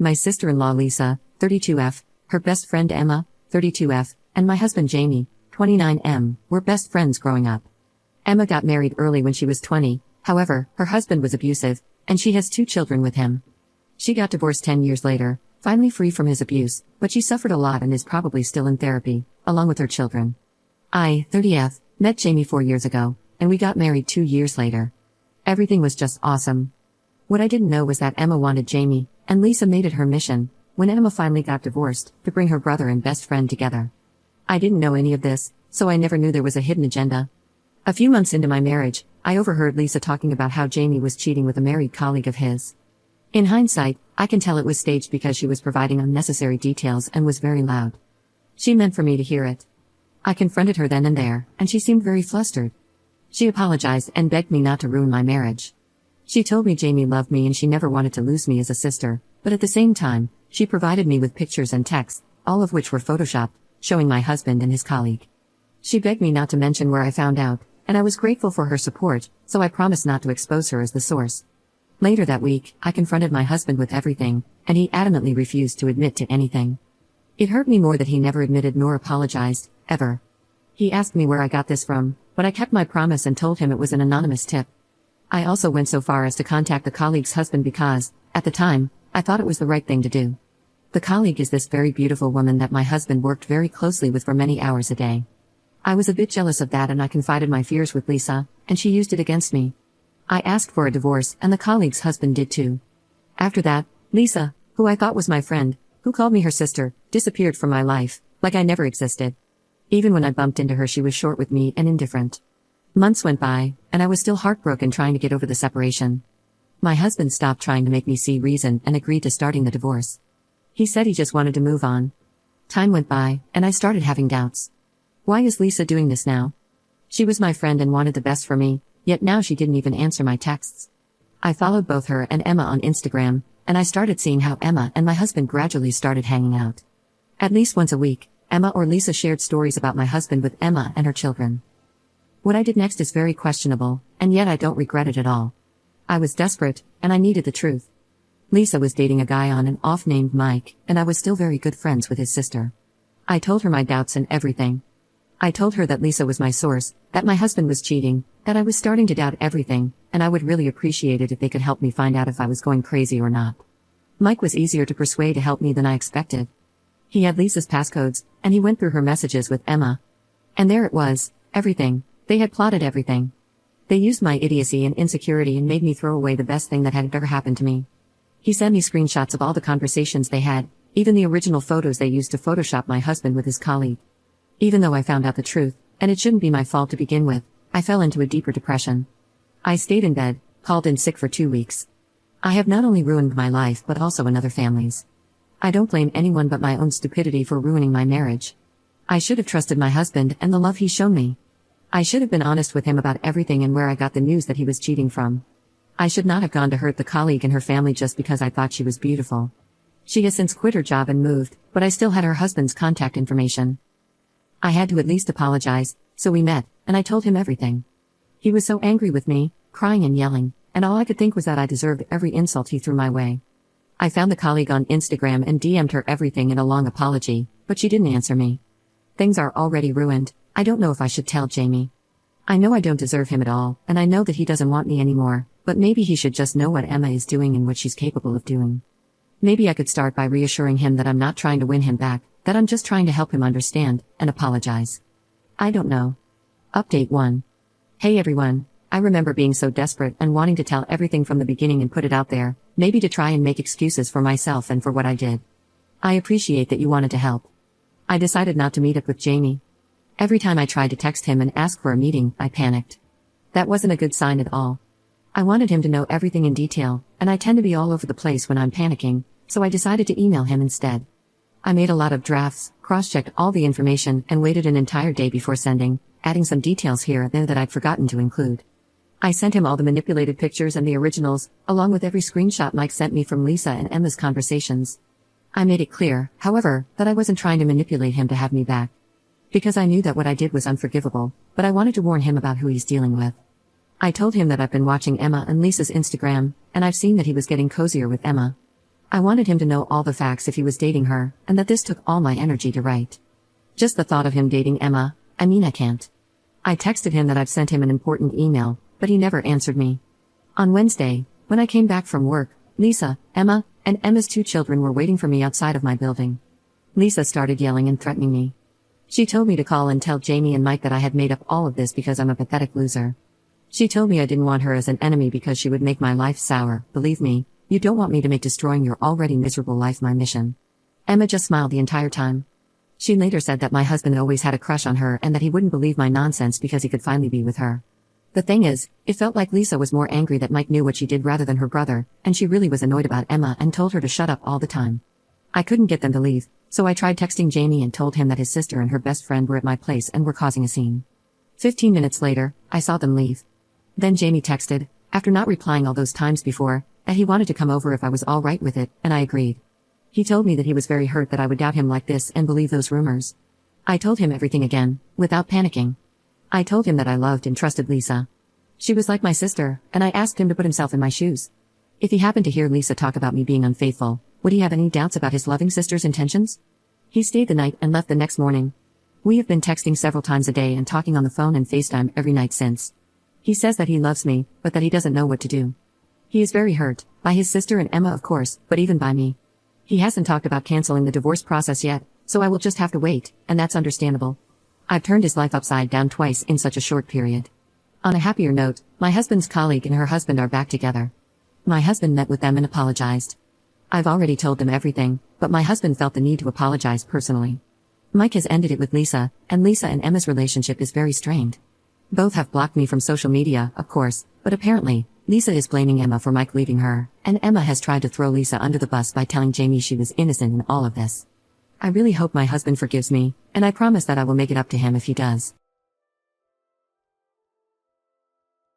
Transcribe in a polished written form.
My sister-in-law Lisa, 32F, her best friend Emma, 32F, and my husband Jamie, 29M, were best friends growing up. Emma got married early when she was 20, however, her husband was abusive, and she has 2 children with him. She got divorced 10 years later, finally free from his abuse, but she suffered a lot and is probably still in therapy, along with her children. I, 30F, met Jamie 4 years ago, and we got married 2 years later. Everything was just awesome. What I didn't know was that Emma wanted Jamie, and Lisa made it her mission, when Emma finally got divorced, to bring her brother and best friend together. I didn't know any of this, so I never knew there was a hidden agenda. A few months into my marriage, I overheard Lisa talking about how Jamie was cheating with a married colleague of his. In hindsight, I can tell it was staged because she was providing unnecessary details and was very loud. She meant for me to hear it. I confronted her then and there, and she seemed very flustered. She apologized and begged me not to ruin my marriage. She told me Jamie loved me and she never wanted to lose me as a sister, but at the same time, she provided me with pictures and texts, all of which were photoshopped, showing my husband and his colleague. She begged me not to mention where I found out, and I was grateful for her support, so I promised not to expose her as the source. Later that week, I confronted my husband with everything, and he adamantly refused to admit to anything. It hurt me more that he never admitted nor apologized, ever. He asked me where I got this from, but I kept my promise and told him it was an anonymous tip. I also went so far as to contact the colleague's husband because, at the time, I thought it was the right thing to do. The colleague is this very beautiful woman that my husband worked very closely with for many hours a day. I was a bit jealous of that and I confided my fears with Lisa, and she used it against me. I asked for a divorce and the colleague's husband did too. After that, Lisa, who I thought was my friend, who called me her sister, disappeared from my life, like I never existed. Even when I bumped into her she was short with me and indifferent. Months went by, and I was still heartbroken trying to get over the separation. My husband stopped trying to make me see reason and agreed to starting the divorce. He said he just wanted to move on. Time went by, and I started having doubts. Why is Lisa doing this now? She was my friend and wanted the best for me, yet now she didn't even answer my texts. I followed both her and Emma on Instagram, and I started seeing how Emma and my husband gradually started hanging out. At least once a week, Emma or Lisa shared stories about my husband with Emma and her children. What I did next is very questionable, and yet I don't regret it at all. I was desperate, and I needed the truth. Lisa was dating a guy on and off named Mike, and I was still very good friends with his sister. I told her my doubts and everything. I told her that Lisa was my source, that my husband was cheating, that I was starting to doubt everything, and I would really appreciate it if they could help me find out if I was going crazy or not. Mike was easier to persuade to help me than I expected. He had Lisa's passcodes, and he went through her messages with Emma. And there it was, everything. They had plotted everything. They used my idiocy and insecurity and made me throw away the best thing that had ever happened to me. He sent me screenshots of all the conversations they had, even the original photos they used to Photoshop my husband with his colleague. Even though I found out the truth, and it shouldn't be my fault to begin with, I fell into a deeper depression. I stayed in bed, called in sick for 2 weeks. I have not only ruined my life but also another family's. I don't blame anyone but my own stupidity for ruining my marriage. I should have trusted my husband and the love he's shown me. I should have been honest with him about everything and where I got the news that he was cheating from. I should not have gone to hurt the colleague and her family just because I thought she was beautiful. She has since quit her job and moved, but I still had her husband's contact information. I had to at least apologize, so we met, and I told him everything. He was so angry with me, crying and yelling, and all I could think was that I deserved every insult he threw my way. I found the colleague on Instagram and DM'd her everything in a long apology, but she didn't answer me. Things are already ruined. I don't know if I should tell Jamie. I know I don't deserve him at all, and I know that he doesn't want me anymore, but maybe he should just know what Emma is doing and what she's capable of doing. Maybe I could start by reassuring him that I'm not trying to win him back, that I'm just trying to help him understand, and apologize. I don't know. Update 1. Hey everyone, I remember being so desperate and wanting to tell everything from the beginning and put it out there, maybe to try and make excuses for myself and for what I did. I appreciate that you wanted to help. I decided not to meet up with Jamie. Every time I tried to text him and ask for a meeting, I panicked. That wasn't a good sign at all. I wanted him to know everything in detail, and I tend to be all over the place when I'm panicking, so I decided to email him instead. I made a lot of drafts, cross-checked all the information, and waited an entire day before sending, adding some details here and there that I'd forgotten to include. I sent him all the manipulated pictures and the originals, along with every screenshot Mike sent me from Lisa and Emma's conversations. I made it clear, however, that I wasn't trying to manipulate him to have me back. Because I knew that what I did was unforgivable, but I wanted to warn him about who he's dealing with. I told him that I've been watching Emma and Lisa's Instagram, and I've seen that he was getting cozier with Emma. I wanted him to know all the facts if he was dating her, and that this took all my energy to write. Just the thought of him dating Emma, I can't. I texted him that I've sent him an important email, but he never answered me. On Wednesday, when I came back from work, Lisa, Emma, and Emma's 2 children were waiting for me outside of my building. Lisa started yelling and threatening me. She told me to call and tell Jamie and Mike that I had made up all of this because I'm a pathetic loser. She told me I didn't want her as an enemy because she would make my life sour. Believe me, you don't want me to make destroying your already miserable life my mission. Emma just smiled the entire time. She later said that my husband always had a crush on her and that he wouldn't believe my nonsense because he could finally be with her. The thing is, it felt like Lisa was more angry that Mike knew what she did rather than her brother, and she really was annoyed about Emma and told her to shut up all the time. I couldn't get them to leave, so I tried texting Jamie and told him that his sister and her best friend were at my place and were causing a scene. 15 minutes later, I saw them leave. Then Jamie texted, after not replying all those times before, that he wanted to come over if I was all right with it, and I agreed. He told me that he was very hurt that I would doubt him like this and believe those rumors. I told him everything again, without panicking. I told him that I loved and trusted Lisa. She was like my sister, and I asked him to put himself in my shoes. If he happened to hear Lisa talk about me being unfaithful, would he have any doubts about his loving sister's intentions? He stayed the night and left the next morning. We have been texting several times a day and talking on the phone and FaceTime every night since. He says that he loves me, but that he doesn't know what to do. He is very hurt, by his sister and Emma of course, but even by me. He hasn't talked about canceling the divorce process yet, so I will just have to wait, and that's understandable. I've turned his life upside down twice in such a short period. On a happier note, my husband's colleague and her husband are back together. My husband met with them and apologized. I've already told them everything, but my husband felt the need to apologize personally. Mike has ended it with Lisa, and Lisa and Emma's relationship is very strained. Both have blocked me from social media, of course, but apparently, Lisa is blaming Emma for Mike leaving her, and Emma has tried to throw Lisa under the bus by telling Jamie she was innocent in all of this. I really hope my husband forgives me, and I promise that I will make it up to him if he does.